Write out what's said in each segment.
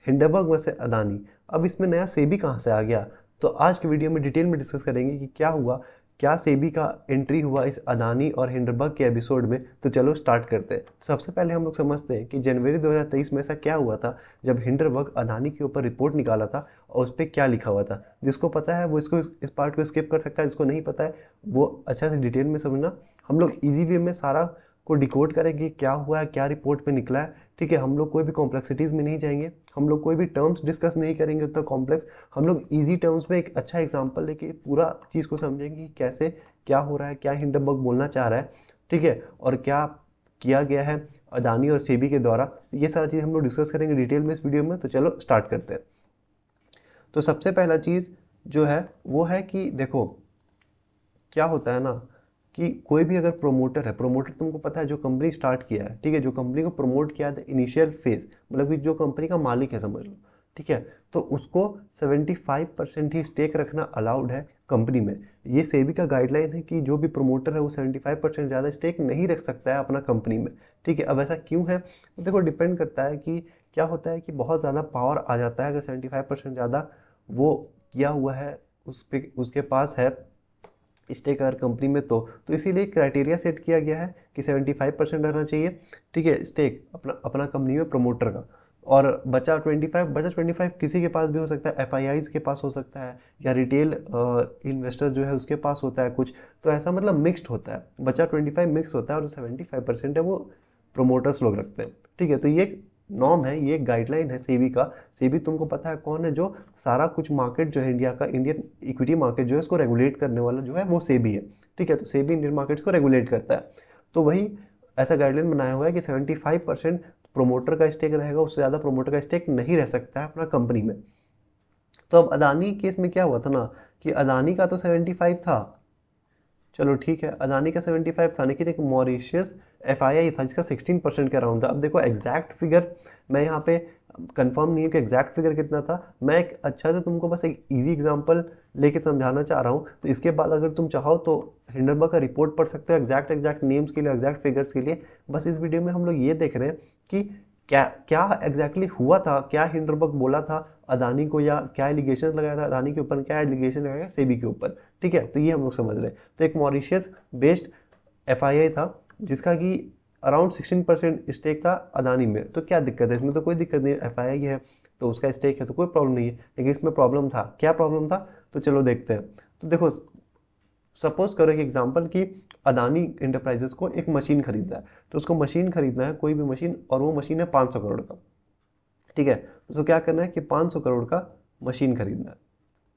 Hindenburg versus Adani. अब इसमें नया सेबी कहाँ से आ गया? तो आज की वीडियो में डिटेल में डिस्कस करेंगे कि क्या हुआ, क्या सेबी का एंट्री हुआ इस अदानी और हिंडनबर्ग के एपिसोड में। तो चलो स्टार्ट करते हैं। सबसे पहले हम लोग समझते हैं कि जनवरी 2023 में ऐसा क्या हुआ था जब हिंडनबर्ग अदानी के ऊपर रिपोर्ट निकाला था और उस पर क्या लिखा हुआ था। जिसको पता है वो इसको इस पार्ट को स्किप कर सकता है, जिसको नहीं पता है वो अच्छा से डिटेल में समझना। हम लोग ईजी वे में सारा को डिकोड करेंगे, क्या हुआ है, क्या रिपोर्ट में निकला है। ठीक है, हम लोग कोई भी कॉम्प्लेक्सिटीज़ में नहीं जाएंगे, हम लोग कोई भी टर्म्स डिस्कस नहीं करेंगे उतना कॉम्प्लेक्स। हम लोग इजी टर्म्स में एक अच्छा एग्जांपल लेके पूरा चीज़ को समझेंगे कि कैसे क्या हो रहा है, क्या हिंडनबर्ग बोलना चाह रहा है। ठीक है, और क्या किया गया है अदानी और सेबी के द्वारा। ये सारा चीज़ हम लोग डिस्कस करेंगे डिटेल में इस वीडियो में। तो चलो स्टार्ट करते हैं। तो सबसे पहला चीज़ जो है वो है कि देखो क्या होता है ना कि कोई भी अगर प्रोमोटर है, प्रोमोटर तुमको पता है जो कंपनी स्टार्ट किया है, ठीक है, जो कंपनी को प्रमोट किया है इनिशियल फेज, मतलब कि जो कंपनी का मालिक है समझ लो, ठीक है, तो उसको 75% ही स्टेक रखना अलाउड है कंपनी में। ये सेबी का गाइडलाइन है कि जो भी प्रमोटर है वो 75% ज़्यादा स्टेक नहीं रख सकता है अपना कंपनी में। ठीक है, अब ऐसा क्यों है तो देखो डिपेंड करता है कि क्या होता है कि बहुत ज़्यादा पावर आ जाता है अगर 75% ज़्यादा वो किया हुआ है, उस पे उसके पास है स्टेक अगर कंपनी में। तो इसीलिए क्राइटेरिया सेट किया गया है कि 75% रहना चाहिए, ठीक है, स्टेक अपना अपना कंपनी में प्रमोटर का। और बचा 25 किसी के पास भी हो सकता है, एफआईआईज के पास हो सकता है, या रिटेल इन्वेस्टर जो है उसके पास होता है कुछ। तो ऐसा मतलब मिक्स्ड होता है, बचा 25 मिक्स होता है और जो 75% है वो प्रोमोटर्स लोग रखते हैं। ठीक है, तो ये नॉर्म है, ये गाइडलाइन है सेबी का। सेबी तुमको पता है कौन है, जो सारा कुछ मार्केट जो है इंडिया का, इंडियन इक्विटी मार्केट जो है उसको रेगुलेट करने वाला जो है वो सेबी है। ठीक है, तो सेबी इंडियन मार्केट्स को रेगुलेट करता है। तो वही ऐसा गाइडलाइन बनाया हुआ है कि 75% प्रोमोटर का स्टेक रहेगा, उससे ज़्यादा प्रोमोटर का स्टेक नहीं रह सकता है अपना कंपनी में। तो अब अदानी केस में क्या हुआ था ना कि अदानी का तो 75 था, चलो ठीक है, अदानी का 75 था, लेकिन एक मॉरिशियस एफआईआई था जिसका 16% के अराउंड था। अब देखो एग्जैक्ट फिगर मैं यहाँ पे कंफर्म नहीं है कि एग्जैक्ट फिगर कितना था। मैं एक अच्छा से तुमको बस एक इजी एग्जांपल लेके समझाना चाह रहा हूँ। तो इसके बाद अगर तुम चाहो तो हिंडनबर्ग का रिपोर्ट पढ़ सकते हो एग्जैक्ट नेम्स के लिए, एग्जैक्ट फिगर्स के लिए। बस इस वीडियो में हम लोग ये देख रहे हैं कि क्या क्या एग्जैक्टली हुआ था, क्या हिंडनबर्ग बोला था अदानी को, या क्या एलिगेशन लगाया था अदानी के ऊपर, क्या एलिगेशन लगाया सेबी के ऊपर। ठीक है, तो ये हम लोग समझ रहे हैं। तो एक मॉरिशियस बेस्ड एफआईआई था जिसका कि अराउंड 16% स्टेक था अदानी में। तो क्या दिक्कत है इसमें? तो कोई दिक्कत नहीं है, एफआईआई है तो उसका स्टेक है तो कोई प्रॉब्लम नहीं है। लेकिन इसमें प्रॉब्लम था, क्या प्रॉब्लम था तो चलो देखते हैं। तो देखो सपोज करो एक एग्जांपल कि अदानी इंटरप्राइजेस को एक मशीन खरीदना है। तो उसको मशीन खरीदना है, कोई भी मशीन, और वो मशीन है 500 करोड़ का। ठीक है, तो उसको क्या करना है कि 500 करोड़ का मशीन खरीदना है।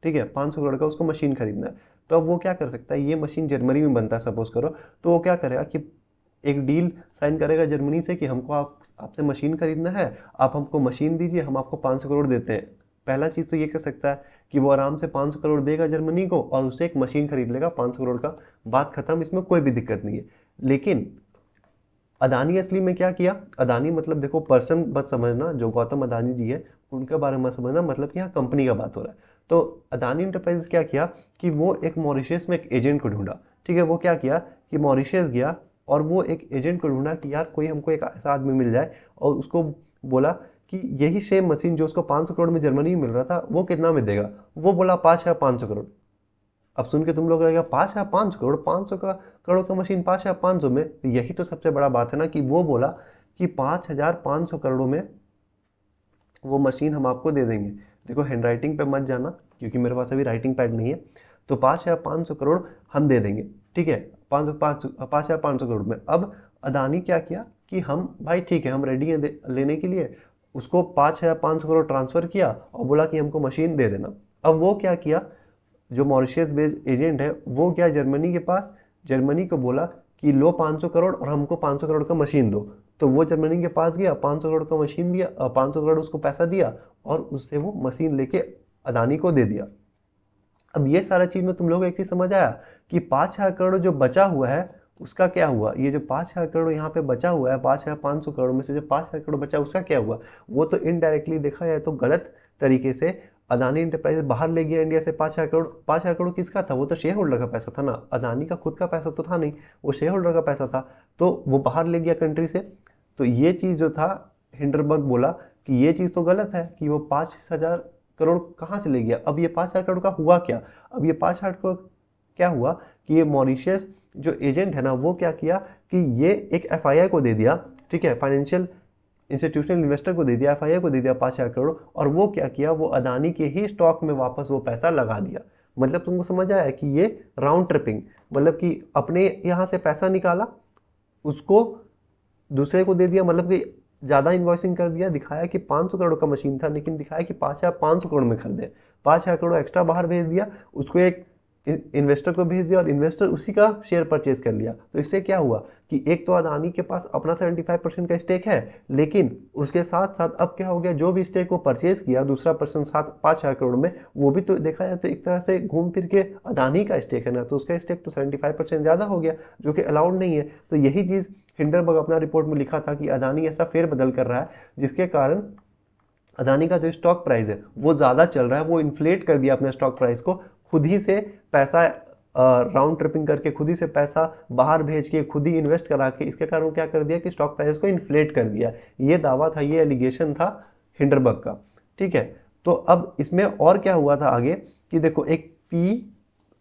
ठीक है, 500 करोड़ का उसको मशीन खरीदना है। तो अब वो क्या कर सकता है, ये मशीन जर्मनी में बनता है सपोज करो, तो वो क्या करेगा कि एक डील साइन करेगा जर्मनी से कि हमको आपसे मशीन खरीदना है, आप हमको मशीन दीजिए, हम आपको 500 करोड़ देते हैं। पहला चीज़ तो ये कर सकता है कि वो आराम से 500 करोड़ देगा जर्मनी को और उससे एक मशीन खरीद लेगा 500 करोड़ का, बात खत्म, इसमें कोई भी दिक्कत नहीं है। लेकिन अदानी असली में क्या किया, अदानी मतलब देखो पर्सन मत समझना, जो गौतम अदानी जी है उनके बारे में समझना, मतलब कि यहाँ कंपनी का बात हो रहा है। तो अदानी इंटरप्राइजेस क्या किया कि वो एक मॉरिशस में एक एजेंट को ढूंढा। ठीक है, वो क्या किया कि मॉरिशस गया और वो एक एजेंट को ढूंढा कि यार कोई हमको एक ऐसा आदमी मिल जाए, और उसको बोला कि यही सेम मशीन जो उसको 500 करोड़ में जर्मनी में मिल रहा था वो कितना में देगा। वो बोला 5,500 करोड़। अब सुन के तुम लोग लगेगा 5,500 करोड़, 500 का करोड़ का मशीन 5,500 में। तो यही तो सबसे बड़ा बात है ना कि वो बोला कि 5,500 करोड़ में वो मशीन हम आपको दे देंगे। देखो हैंड राइटिंग पे मत जाना क्योंकि मेरे पास अभी राइटिंग पैड नहीं है। तो 5,500 करोड़ हम दे देंगे। ठीक है, 5,500 करोड़ में। अब अदानी क्या किया कि हम भाई ठीक है हम रेडी हैं लेने के लिए, उसको 5,500 करोड़ ट्रांसफ़र किया और बोला कि हमको मशीन दे देना। अब वो क्या किया, जो मॉरिशस बेस्ड एजेंट है वो गया जर्मनी के पास, जर्मनी को बोला कि लो 500 करोड़ और हमको 500 करोड़ का मशीन दो। तो वो जर्मनी के पास गया, 500 करोड़ का मशीन दिया, 500 करोड़ उसको पैसा दिया और उससे वो मशीन लेके अदानी को दे दिया। अब ये सारा चीज़ में तुम लोग एक चीज़ समझ आया कि 5,000 करोड़ जो बचा हुआ है उसका क्या हुआ। ये जो 5,000 करोड़ यहाँ पे बचा हुआ है, 5,500 करोड़ में से जो 5,000 करोड़ बचा उसका क्या हुआ। वो तो इनडायरेक्टली देखा जाए तो गलत तरीके से अदानी इंटरप्राइजेस बाहर ले गया इंडिया से 5,000 करोड़। 5,000 करोड़ किसका था, वो तो शेयर होल्डर का पैसा था ना, अदानी का खुद का पैसा तो था नहीं, वो शेयर होल्डर का पैसा था। तो वो बाहर ले गया कंट्री से। तो ये चीज़ जो था हिंडनबर्ग बोला कि ये चीज़ तो गलत है कि वो 5,000 करोड़ कहाँ से ले गया। अब ये 5,000 करोड़ का हुआ क्या? अब ये 5,000 करोड़ क्या हुआ कि ये मॉरिशस जो एजेंट है ना, वो क्या किया कि ये एक एफआईआई को दे दिया, ठीक है, फाइनेंशियल इंस्टीट्यूशनल इन्वेस्टर को दे दिया, एफआईआई को दे दिया 5,000 करोड़, और वो क्या किया, वो अदानी के ही स्टॉक में वापस वो पैसा लगा दिया। मतलब तुमको समझ आया कि ये राउंड ट्रिपिंग, मतलब कि अपने यहाँ से पैसा निकाला, उसको दूसरे को दे दिया, मतलब कि ज़्यादा इन्वॉइसिंग कर दिया, दिखाया कि 500 करोड़ का मशीन था लेकिन दिखाया कि 5,500 करोड़ में खरीदे, 5,000 करोड़ एक्स्ट्रा बाहर भेज दिया, उसको एक इन्वेस्टर को भेज दिया और इन्वेस्टर उसी का शेयर परचेज कर लिया। तो इससे क्या हुआ कि एक तो अदानी के पास अपना 75% का स्टेक है, लेकिन उसके साथ साथ अब क्या हो गया, जो भी स्टेक वो परचेज किया दूसरा पर्सन 5,000 करोड़ में, वो भी तो देखा जाए तो एक तरह से घूम फिर के अदानी का स्टेक है ना, तो उसका स्टेक तो 75% ज़्यादा हो गया, जो कि अलाउड नहीं है। तो यही चीज़ हिंडरबर्ग अपना रिपोर्ट में लिखा था कि अदानी ऐसा फेरबदल कर रहा है जिसके कारण अदानी का जो स्टॉक प्राइस है वो ज़्यादा चल रहा है, वो इन्फ्लेट कर दिया अपने स्टॉक प्राइस को, खुद ही से पैसा राउंड ट्रिपिंग करके, खुद ही से पैसा बाहर भेज के, खुद ही इन्वेस्ट करा के, इसके कारण क्या कर दिया कि स्टॉक प्राइस को इन्फ्लेट कर दिया। ये दावा था, ये एलिगेशन था हिंडरबर्ग का, ठीक है। तो अब इसमें और क्या हुआ था आगे कि देखो, एक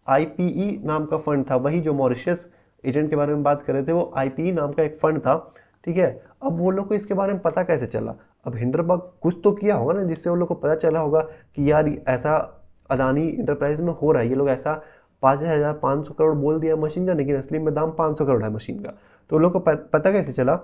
आईपीई नाम का फंड था, वही जो मॉरिशस एजेंट के बारे में बात कर रहे थे, वो आईपीई नाम का एक फंड था, ठीक है। अब वो लोग को इसके बारे में पता कैसे चला? अब हिंडरबर्ग कुछ तो किया होगा ना, जिससे वो लोग को पता चला होगा कि यार ऐसा अदानी इंटरप्राइज में हो रहा है, ये लोग ऐसा 5,500 करोड़ बोल दिया मशीन का, लेकिन असली में दाम 500 करोड़ है मशीन का। तो लोग को पता कैसे चला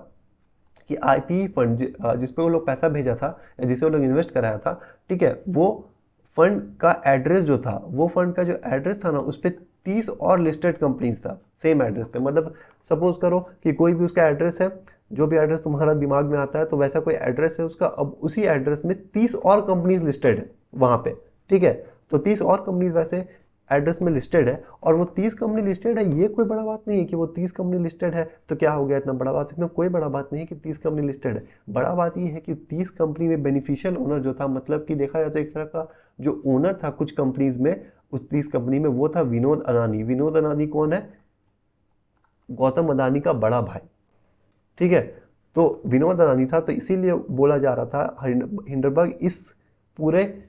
कि आईपीई फंड जिसपे वो लोग पैसा भेजा था या जिसे वो लोग इन्वेस्ट कराया था, ठीक है, वो फंड का एड्रेस जो था, वो फंड का जो एड्रेस था ना, उस पर 30 और लिस्टेड कंपनीज था सेम एड्रेस पे। मतलब सपोज करो कि कोई भी उसका एड्रेस है, जो भी एड्रेस तुम्हारा दिमाग में आता है, तो वैसा कोई एड्रेस है उसका, अब उसी एड्रेस में 30 और कंपनीज लिस्टेड है वहाँ पे, ठीक है। तो 30 और कंपनीज वैसे एड्रेस में लिस्टेड है, और वो 30 कंपनी लिस्टेड है, ये कोई बड़ा बात नहीं है कि वो 30 कंपनी लिस्टेड है तो क्या हो गया, इतना बड़ा बात, इसमें कोई बड़ा बात नहीं है कि 30 कंपनी लिस्टेड है। बड़ा बात ये है कि 30 कंपनी में बेनिफिशियल ओनर जो था, मतलब कि देखा जाए तो एक तरह का जो ओनर था कुछ कंपनीज में, उस 30 कंपनी में, वो था विनोद अदानी। विनोद अदानी कौन है? गौतम अदानी का बड़ा भाई, ठीक है। तो विनोद अदानी था, तो इसीलिए बोला जा रहा था हिंडरबर्ग इस पूरे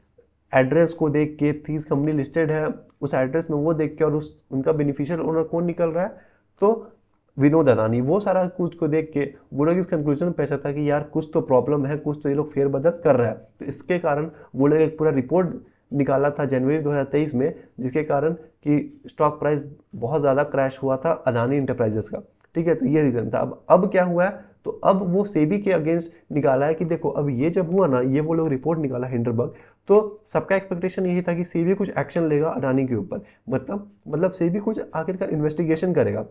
एड्रेस को देख के, 30 कंपनी लिस्टेड है उस एड्रेस में, वो देख के, और उस उनका बेनिफिशियल ओनर कौन निकल रहा है, तो विनोद अदानी, वो सारा कुछ को देख के वो लोग इस कंक्लूजन में पहुंचा था कि यार कुछ तो प्रॉब्लम है, कुछ तो ये लोग फेरबदल कर रहा है। तो इसके कारण वो लोग एक पूरा रिपोर्ट निकाला था जनवरी 2023 में, जिसके कारण कि स्टॉक प्राइस बहुत ज़्यादा क्रैश हुआ था अदानी इंटरप्राइजेस का, ठीक है। तो ये रीज़न था। अब क्या हुआ है, तो अब वो सेबी के अगेंस्ट निकाला है कि देखो, अब ये जब हुआ ना, ये वो लोग रिपोर्ट निकाला हिंडरबर्ग, तो सबका एक्सपेक्टेशन यही था कि सेबी कुछ एक्शन लेगा अडानी के ऊपर, मतलब सेबी कुछ आखिरकार इन्वेस्टिगेशन करेगा।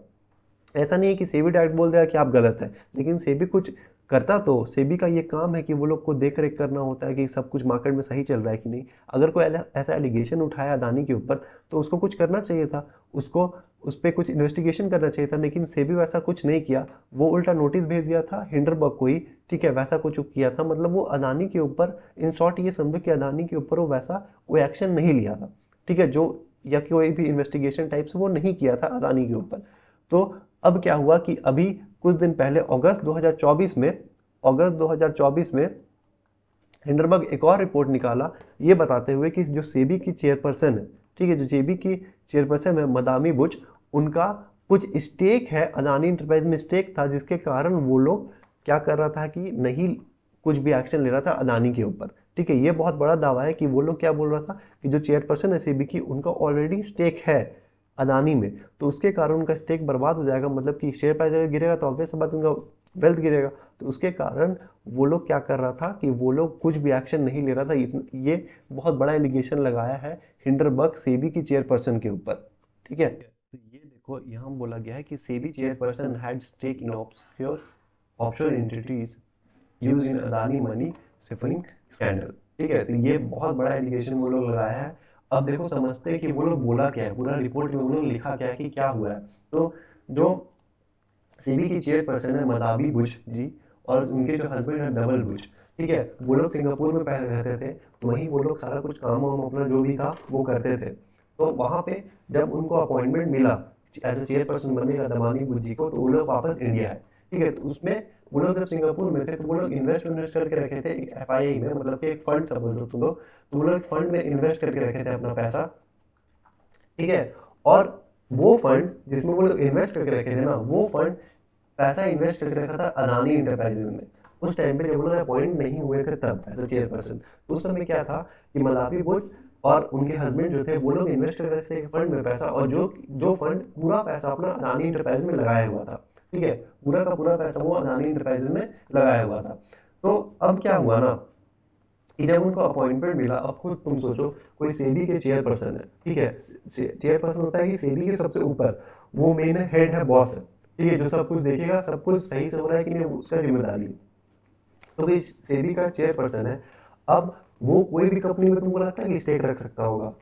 ऐसा नहीं है कि सेबी डायरेक्ट बोल देगा कि आप गलत है, लेकिन सेबी कुछ करता, तो सेबी का ये काम है कि वो लोग को देख रेख करना होता है कि सब कुछ मार्केट में सही चल रहा है कि नहीं। अगर कोई ऐसा एलिगेशन उठाया अदानी के ऊपर, तो उसको कुछ करना चाहिए था, उसको उस पर कुछ इन्वेस्टिगेशन करना चाहिए था, लेकिन सेबी वैसा कुछ नहीं किया। वो उल्टा नोटिस भेज दिया था हिंडरबर्ग को ही, ठीक है, वैसा कुछ किया था। मतलब वो अदानी के ऊपर, इन शॉर्ट ये समझो कि अदानी के ऊपर वो वैसा कोई एक्शन नहीं लिया था, ठीक है, जो या कोई भी इन्वेस्टिगेशन टाइप से वो नहीं किया था अदानी के ऊपर। तो अब क्या हुआ कि अभी कुछ दिन पहले अगस्त 2024 में हिंडरबर्ग एक और रिपोर्ट निकाला, ये बताते हुए कि जो सेबी की चेयरपर्सन है, ठीक है, जो सेबी की चेयरपर्सन है मदामी बुच, उनका कुछ स्टेक है अदानी इंटरप्राइज में, स्टेक था, जिसके कारण वो लोग क्या कर रहा था कि नहीं कुछ भी एक्शन ले रहा था अदानी के ऊपर, ठीक है। ये बहुत बड़ा दावा है कि वो लोग क्या बोल रहा था कि जो चेयरपर्सन है सेबी की, उनका ऑलरेडी स्टेक है अदानी में, तो उसके कारण उनका स्टेक बर्बाद हो जाएगा। मतलब कि शेयर प्राइस अगर गिरेगा तो ऑब्वियस बात उनका वेल्थ गिरेगा। तो उसके कारण वो लोग क्या कर रहा था कि वो लोग कुछ भी एक्शन नहीं ले रहा था। ये बहुत बड़ा एलिगेशन लगाया है हिंडरबर्ग सेबी की चेयरपर्सन के ऊपर, ठीक है। तो ये देखो, यहाँ बोला गया है कि SEBI chairperson had stake in obscure offshore entities used in Adani money siphoning scandal, ठीक है। तो ये बहुत बड़ा एलिगेशन वो लोग लगाया है। अब देखो, समझते हैं कि वो लोग बोला क्या है, पूरा रिपोर्ट में वो लोग लिखा क्या है कि क्या हुआ है। तो जो सेबी की चेयरपर्सन है मदाबी बुच जी, और उनके जो हस्बैंड है डबल बुच, ठीक है, वो लोग सिंगापुर में पहले रहते थे, तो वहीं वो लोग सारा कुछ काम वाम अपना जो भी था वो करते थे। तो वहाँ पे जब उनको अपॉइंटमेंट मिला एज ए चेयरपर्सन बनने का दमानी बुच जी को, तो वो लोग वापस इंडिया आए। ठीक है। तो उसमें वो लोग जब सिंगापुर में थे तो वो लोग इन्वेस्ट करके रखे थे एक एफआईआई में, मतलब कि एक फंड समझ लो तुम लोग, तो वो लोग एक फंड में इन्वेस्ट करके रखे थे अपना पैसा, ठीक है। और वो फंड जिसमें वो लोग इन्वेस्ट करके रखे थे ना, वो फंड पैसा इन्वेस्ट करके रखा था अदानी इंटरप्राइजेज में। उस टाइम पे जब वो लोग अपॉइंट नहीं हुए थे तब एज अ चेयरपर्सन, तो उस समय क्या था कि मलावी बुश और उनके हस्बैंड जो थे वो लोग इन्वेस्ट कर रहे थे फंड में पैसा, और जो जो फंड पूरा पैसा अपना अदानी इंटरप्राइज में लगाया हुआ था, ठीक है, पूरा का पूरा पैसा वो अदानी इंटरप्राइज में लगाया हुआ था। तो अब क्या हुआ ना कि जब उनको अपॉइंटमेंट मिला, अब खुद तुम सोचो कोई सेबी के चेयरपर्सन है, ठीक है, चेयरपर्सन होता है कि सेबी के सबसे ऊपर, वो मेन हेड है, बॉस है, ठीक है, जो सब कुछ देखेगा, सब कुछ सही से हो रहा है कि नहीं उसका जिम्मेदारी है। तो कोई सेबी का चेयरपर्सन है, अब वो कोई भी कंपनी में तुमको लगता है कि स्टेक रख सकता होगा?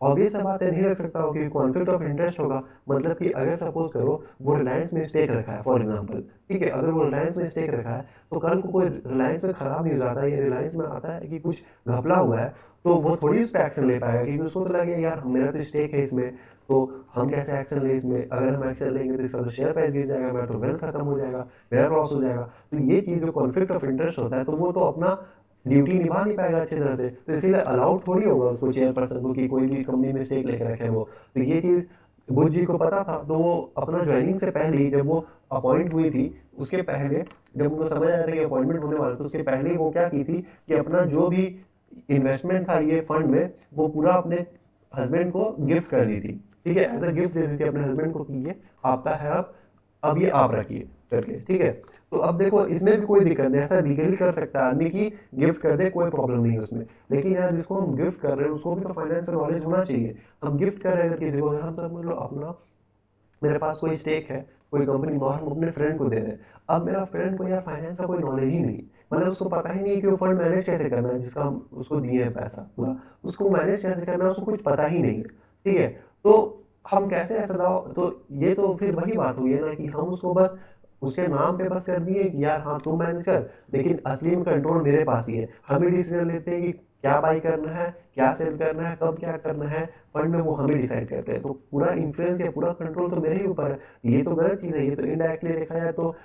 ऑब्वियस सा बात है, नहीं रख सकता होगा, क्योंकि कॉन्फ्लिक्ट ऑफ इंटरेस्ट होगा। मतलब कि अगर सपोज करो वो रिलायंस में स्टेक रखा है फॉर एग्जांपल, ठीक है, अगर वो रिलायंस में स्टेक रखा है तो कल को कोई रिलायंस में खराब न्यूज आता है या रिलायंस में आता है कि कुछ घपला हुआ है, तो वो थोड़ी उस पर एक्शन ले पाएगा, क्योंकि उसको तो लगेगा यार मेरा तो स्टेक है इसमें, तो हम कैसे एक्शन ले इसमें, अगर हम एक्शन लेंगे तो इसका तो शेयर प्राइस गिर जाएगा, मेरा तो वेल्थ खत्म हो जाएगा, मेरा लॉस हो जाएगा। तो ये चीज़ जो कॉन्फ्लिक्ट ऑफ इंटरेस्ट होता है, तो वो तो अपना ड्यूटी निभा नहीं पाएगा अच्छी तरह से, तो इसीलिए अलाउड थोड़ी होगा उसको चेयरपर्सन को कि कोई भी कंपनी में स्टेक लेकर रखे वो। तो ये चीज़ बुश जी को पता था, तो वो अपना ज्वाइनिंग से पहले ही, जब वो अपॉइंट हुई थी उसके पहले, जब उनको समझ आया था कि अपॉइंटमेंट होने वाला, तो उसके पहले ही वो क्या की थी कि अपना जो भी इन्वेस्टमेंट था ये फंड में, वो पूरा अपने हस्बैंड को गिफ्ट कर दी थी, ठीक है, एज अ गिफ्ट दे दी थी अपने हस्बैंड को कि ये आपका है, अब ये आप रखिए करके, ठीक है। तो अब देखो इसमें भी कोई दिक्कत नहीं, ऐसा लीगली कर सकता है आदमी की गिफ्ट कर दे, कोई प्रॉब्लम नहीं है उसमें। लेकिन यार जिसको हम गिफ्ट कर रहे हैं उसको भी तो फाइनेंशियल नॉलेज होना चाहिए। हम गिफ्ट कर रहे हैं अगर किसी को, हम सब लोग अपना, मेरे पास कोई स्टेक है कोई कंपनी में और हम अपने फ्रेंड को दे रहे हैं, अब मेरा फ्रेंड को यार फाइनेंस का कोई नॉलेज ही नहीं, मतलब उसको पता ही नहीं कि वो फंड मैनेज कैसे करना है, जिसका हम उसको दिए हैं पैसा पूरा, उसको मैनेज कैसे करना है उसको कुछ पता ही नहीं है, ठीक है। तो हम कैसे ऐसा दाव, तो ये तो फिर वही बात हुई है ना कि हम उसको बस उसके नाम पे बस कर दिए कि यार हाँ तू मैनेज कर, लेकिन असली में कंट्रोल मेरे पास ही है। हम ही डिसीजन लेते हैं कि क्या बाई करना है, क्या सेल करना है, कब क्या करना है, फंड में वो हम ही डिसाइड करते हैं। तो पूरा इन्फ्लुएंस या पूरा कंट्रोल तो मेरे ही ऊपर है। ये तो गलत चीज़ है, ये तो इनडायरेक्टली देखा जाए तो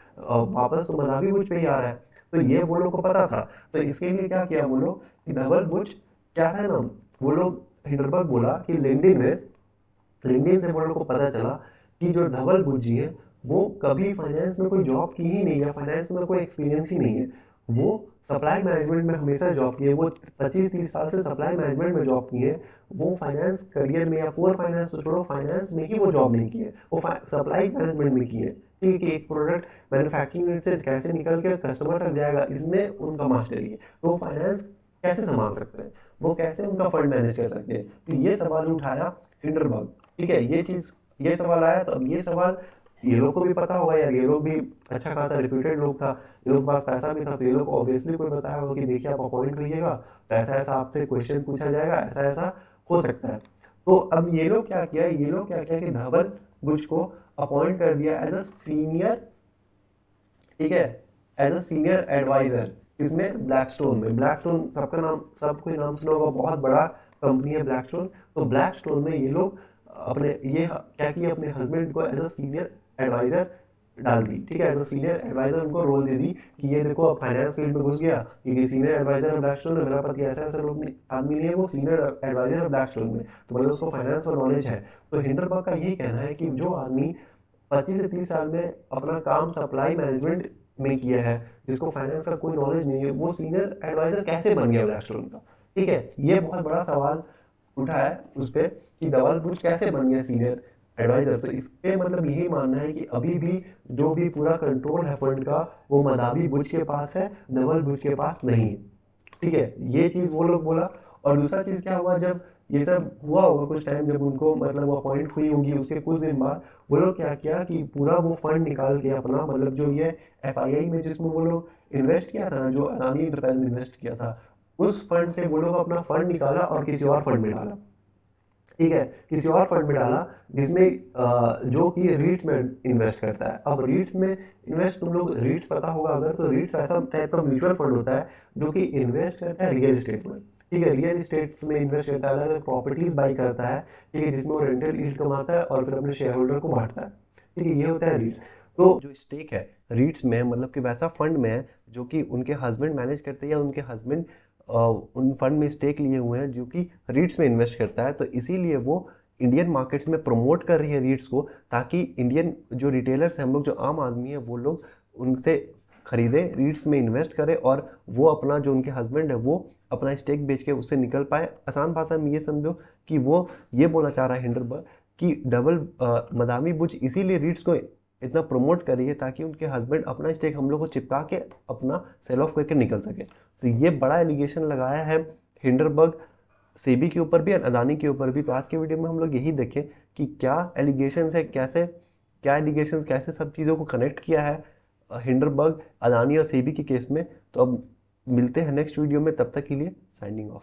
वापस तो मजावी बुझ पे ही आ रहा है। तो ये वो लोग को पता था, तो इसके लिए क्या किया वो लोग कि धवल बुझ क्या था ना, वो लोग हिंडरबर्ग बोला कि लिंक्डइन से वो लोग को पता चला कि जो धवल बुझ जी है वो कभी फाइनेंस में कोई जॉब की ही नहीं है, फाइनेंस में कोई एक्सपीरियंस ही नहीं है, वो सप्लाई मैनेजमेंट में हमेशा जॉब की है, वो 25-30 साल से सप्लाई मैनेजमेंट में जॉब की है, वो फाइनेंस करियर में या पुअर फाइनेंस तो छोड़ो, फाइनेंस में ही वो जॉब नहीं की है, वो सप्लाई मैनेजमेंट में की है, ठीक है, कि एक प्रोडक्ट मैन्युफैक्चरिंग यूनिट से कैसे निकल के कस्टमर तक जाएगा इसमें उनका मास्टरी है। तो वो फाइनेंस कैसे संभाल सकते हैं, वो कैसे उनका फंड मैनेज कर सकते हैं, तो ये सवाल उठाया हिंडरबर्ग, ठीक है, ये चीज, ये सवाल आया। तो अब ये सवाल ये लोग को भी पता होगा यार, ये लोग भी अच्छा खासा रिप्यूटेड लोग था, ये लोग के पास पैसा भी था, तो ये लोग को ऑब्वियसली कोई बताया होगा कि देखिए आप अपॉइंट होइएगा तो ऐसा ऐसा आपसे क्वेश्चन पूछा जाएगा, ऐसा ऐसा हो सकता है। तो अब ये लोग क्या किया, ये लोग क्या किया कि धवल बुश को अपॉइंट कर दिया एज अ सीनियर, ठीक है, एज अ सीनियर एडवाइजर, इसमें ब्लैकस्टोन में। ब्लैकस्टोन सबका नाम, सबको नाम सुना होगा, बहुत बड़ा कंपनी है ब्लैकस्टोन। तो ब्लैकस्टोन में ये लोग अपने ये क्या किया, अपने हस्बैंड को एज अ सीनियर एडवाइजर डाल दी, ठीक है, एज अ सीनियर एडवाइजर उनको रोल दे दी कि ये देखो अब फाइनेंस फील्ड में घुस गया, क्योंकि सीनियर एडवाइजर है ब्लैकस्टोन में, मेरा पति ऐसा ऐसा लोग आदमी नहीं है, वो सीनियर एडवाइजर है ब्लैकस्टोन में, तो मतलब उसको फाइनेंस और नॉलेज है। तो हिंडरबर्ग का यही कहना है कि जो आदमी 25 से 30 साल में अपना काम सप्लाई मैनेजमेंट में किया है, जिसको फाइनेंस का कोई नॉलेज नहीं है, वो सीनियर एडवाइजर कैसे बन गया ब्लैकस्टोन का, ठीक है, ये बहुत बड़ा सवाल उठा है उस पर कि धवल बुश कैसे बन गया सीनियर एडवाइजर। तो इसके मतलब यही मानना है कि अभी भी जो भी पूरा कंट्रोल है फंड का वो मदावी बुश के पास है, धवल बुश के पास नहीं है, ठीक है, ये चीज वो लोग बोला। और दूसरा चीज क्या हुआ, जब ये सब हुआ होगा कुछ टाइम, जब उनको मतलब वो अपॉइंट हुई होगी उसके कुछ दिन बाद, वो लोग क्या किया कि पूरा वो फंड निकाल के अपना, मतलब जो ये एफआईआई में जिसमें वो लोग इन्वेस्ट किया था ना, जो अदानी इंटरप्राइज में इन्वेस्ट किया था, उस फंड से वो लोग अपना फंड निकाला और किसी और फंड में डाला, ठीक है, किसी और फंड में डाला जिसमें जो कि रीट्स में इन्वेस्ट करता है। अब रीट्स में इन्वेस्ट, तुम लोग रीट्स पता होगा अगर, तो रीट्स ऐसा टाइप का म्यूचुअल फंड होता है जो कि इन्वेस्ट करता है रियल एस्टेट में, ठीक है, रियल एस्टेट्स में इन्वेस्ट करता है, अलग अलग प्रॉपर्टीज बाई करता है, ठीक है, जिसमें वो रेंटल यील्ड कमाता है और फिर अपने शेयर होल्डर को बांटता है, ठीक है, ये होता है रीट्स। तो जो स्टेक है रीट्स में, मतलब कि वैसा फंड में है जो कि उनके हस्बैंड मैनेज करते हैं, या उनके हस्बैंड उन फंड में स्टेक लिए हुए हैं जो कि रीट्स में इन्वेस्ट करता है। तो इसीलिए वो इंडियन मार्केट्स में प्रमोट कर रही है रीट्स को, ताकि इंडियन जो रिटेलर्स हैं, हम लोग जो आम आदमी है, वो लोग उनसे खरीदे, रीट्स में इन्वेस्ट करें, और वो अपना जो उनके हस्बैंड है वो अपना स्टेक बेच के उससे निकल पाए। आसान भाषा में ये समझो कि वो ये बोलना चाह रहा है हिंडरबर्ग कि डबल मदामी बुच इसीलिए रीट्स को इतना प्रमोट करिए ताकि उनके हस्बैंड अपना स्टेक हम लोग को चिपका के अपना सेल ऑफ करके निकल सके। तो ये बड़ा एलिगेशन लगाया है हिंडरबर्ग सेबी के ऊपर भी और अदानी के ऊपर भी। तो आज के वीडियो में हम लोग यही देखें कि क्या एलिगेशन है, कैसे क्या एलिगेशन कैसे सब चीज़ों को कनेक्ट किया है हिंडरबर्ग, अदानी और सेबी के केस में। तो अब मिलते हैं नेक्स्ट वीडियो में, तब तक के लिए साइनिंग ऑफ।